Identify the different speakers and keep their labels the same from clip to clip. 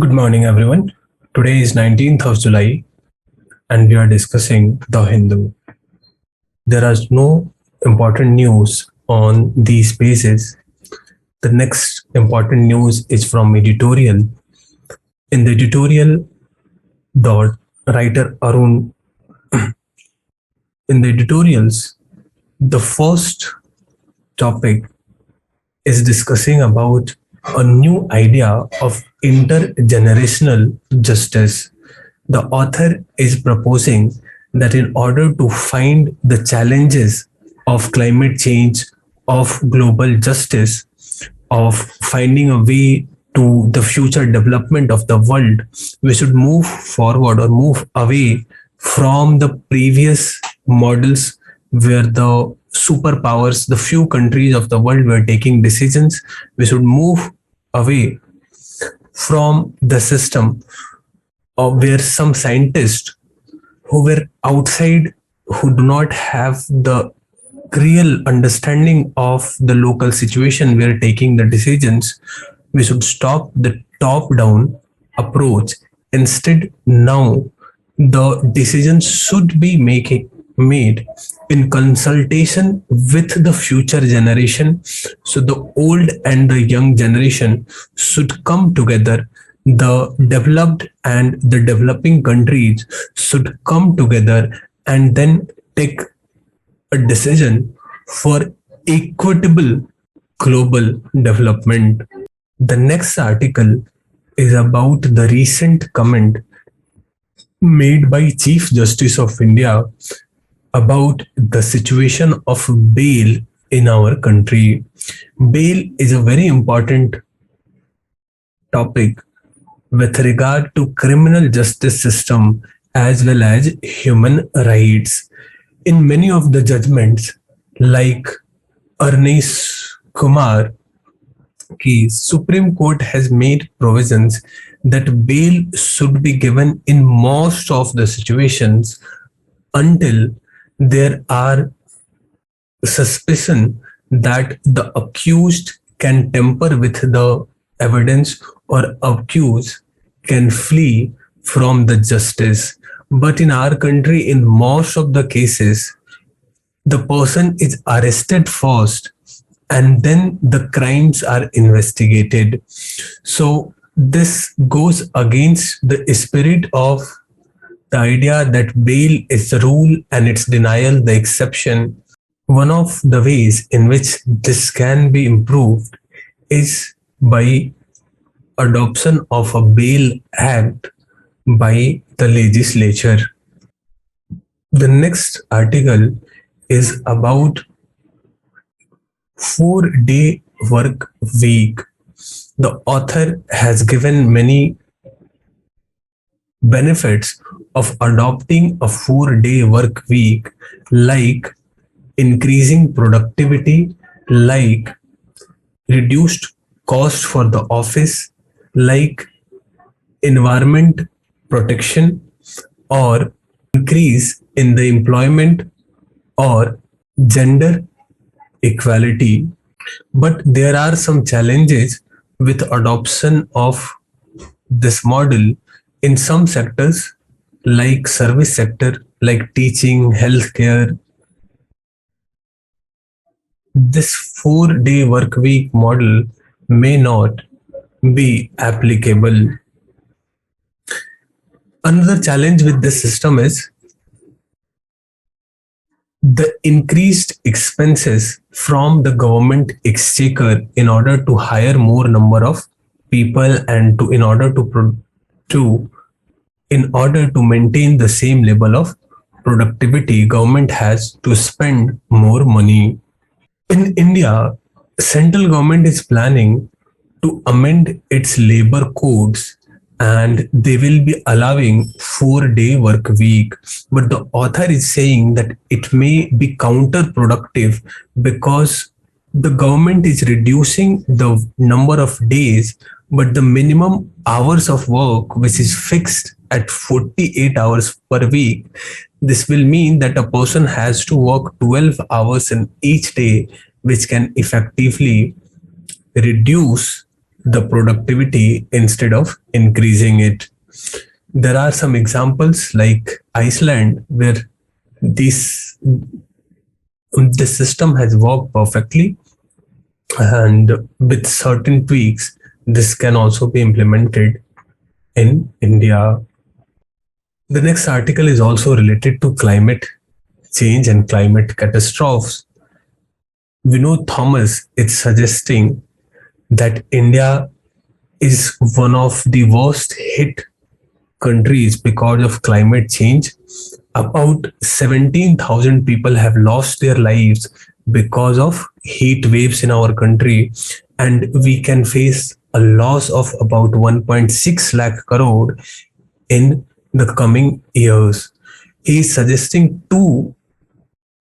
Speaker 1: Good morning, everyone. Today is 19th of July, and we are discussing The Hindu. There are no important news on these pages. The next important news is from editorial. In the editorial, dot writer Arun. In the editorials, the first topic is discussing about a new idea of intergenerational justice. The author is proposing that in order to find the challenges of climate change, of global justice, of finding a way to the future development of the world, we should move forward or move away from the previous models where the superpowers, the few countries of the world were taking decisions. We should move away from the system where some scientists who were outside, who do not have the real understanding of the local situation, were taking the decisions. We should stop the top down approach. Instead, now the decisions should be made in consultation with the future generation. So the old and the young generation should come together. The developed and the developing countries should come together and then take a decision for equitable global development. The next article is about the recent comment made by Chief Justice of India about the situation of bail in our country. Bail is a very important topic with regard to criminal justice system as well as human rights. In many of the judgments, like Arnis Kumar case, Supreme Court has made provisions that bail should be given in most of the situations until there are suspicion that the accused can tamper with the evidence or accused can flee from the justice. But in our country, in most of the cases, the person is arrested first and then the crimes are investigated. So this goes against the spirit of the idea that bail is the rule and its denial the exception. One of the ways in which this can be improved is by adoption of a bail act by the legislature. The next article is about 4-day work week. The author has given many benefits of adopting a 4-day work week, like increasing productivity, like reduced cost for the office, like environment protection, or increase in the employment, or gender equality. But there are some challenges with adoption of this model in some sectors, like service sector, like teaching, healthcare. This 4-day work week model may not be applicable. Another challenge with this system is the increased expenses from the government exchequer in order to hire more number of people and to to in order to maintain the same level of productivity, government has to spend more money. In India, central government is planning to amend its labor codes, and they will be allowing 4-day work week. But the author is saying that it may be counterproductive because the government is reducing the number of days, but the minimum hours of work, which is fixed at 48 hours per week, this will mean that a person has to work 12 hours in each day, which can effectively reduce the productivity instead of increasing it. There are some examples like Iceland, where this this system has worked perfectly, and with certain tweaks, this can also be implemented in India. The next article is also related to climate change and climate catastrophes. Vinod Thomas is suggesting that India is one of the worst hit countries because of climate change. About 17,000 people have lost their lives because of heat waves in our country, and we can face a loss of about 1.6 lakh crore in the coming years. He is suggesting two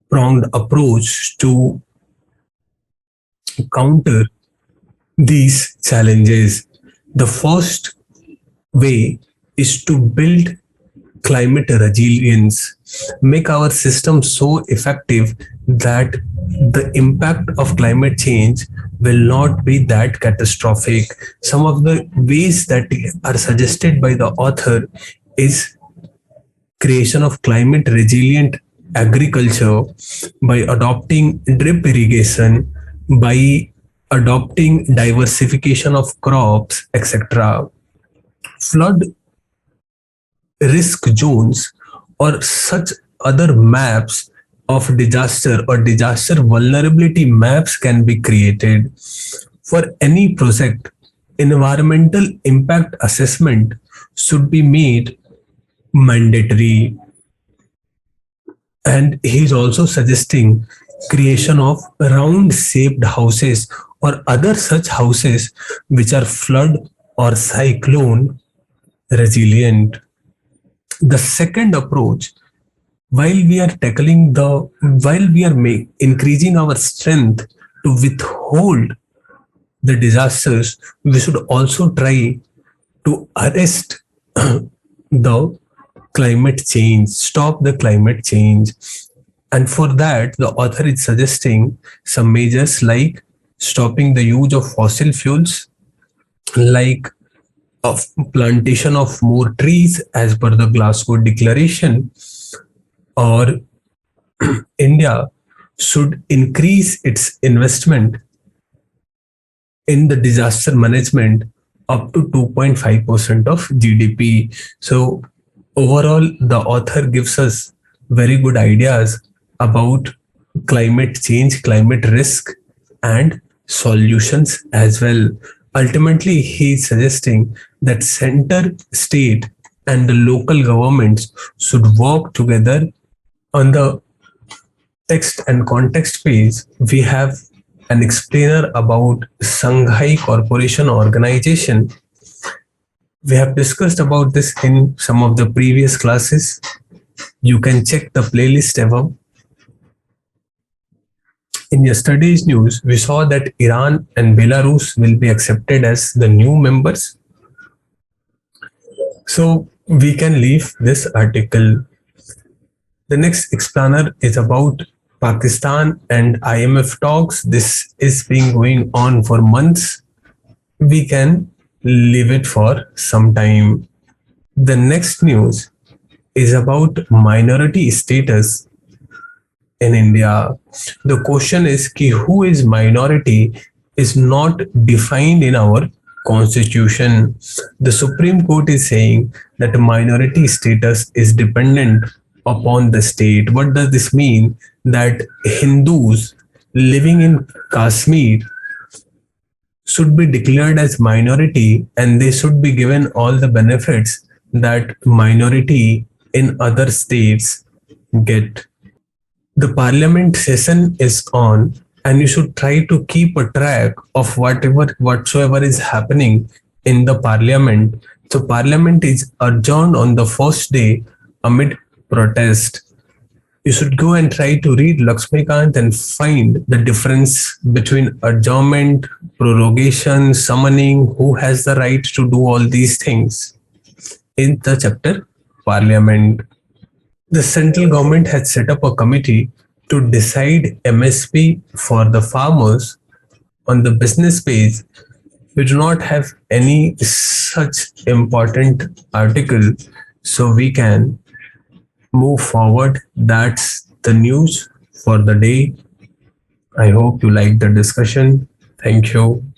Speaker 1: pronged approach to counter these challenges. The first way is to build climate resilience, make our system so effective that the impact of climate change will not be that catastrophic. Some of the ways that are suggested by the author is creation of climate resilient agriculture by adopting drip irrigation, by adopting diversification of crops, etc. Flood risk zones or such other maps of disaster or disaster vulnerability maps can be created. For any project, environmental impact assessment should be made mandatory. And he's also suggesting creation of round shaped houses or other such houses which are flood or cyclone resilient. The second approach, while we are increasing our strength to withhold the disasters, we should also try to arrest the climate change, stop the climate change. And for that, the author is suggesting some measures like stopping the use of fossil fuels, like of plantation of more trees as per the Glasgow Declaration, or India should increase its investment in the disaster management up to 2.5% of GDP. So overall, the author gives us very good ideas about climate change, climate risk, and solutions as well. Ultimately, he is suggesting that center, state, and the local governments should work together. On the text and context page, we have an explainer about Shanghai Corporation Organization. We have discussed about this in some of the previous classes. You can check the playlist above. In yesterday's news, we saw that Iran and Belarus will be accepted as the new members. So we can leave this article. The next explainer is about Pakistan and IMF talks. This is being going on for months. We can leave it for some time. The next news is about minority status in India. The question is ki who is minority is not defined in our constitution. The Supreme Court is saying that minority status is dependent upon the state. What does this mean? That Hindus living in Kashmir should be declared as minority and they should be given all the benefits that minority in other states get. The parliament session is on and you should try to keep a track of whatsoever is happening in the parliament. So parliament is adjourned on the first day amid protest. You should go and try to read Lakshmikant and find the difference between adjournment, prorogation, summoning, who has the right to do all these things in the chapter Parliament. The central government has set up a committee to decide MSP for the farmers. On the business page, We do not have any such important article, so we can move forward. That's the news for the day. I hope you like the discussion. Thank you.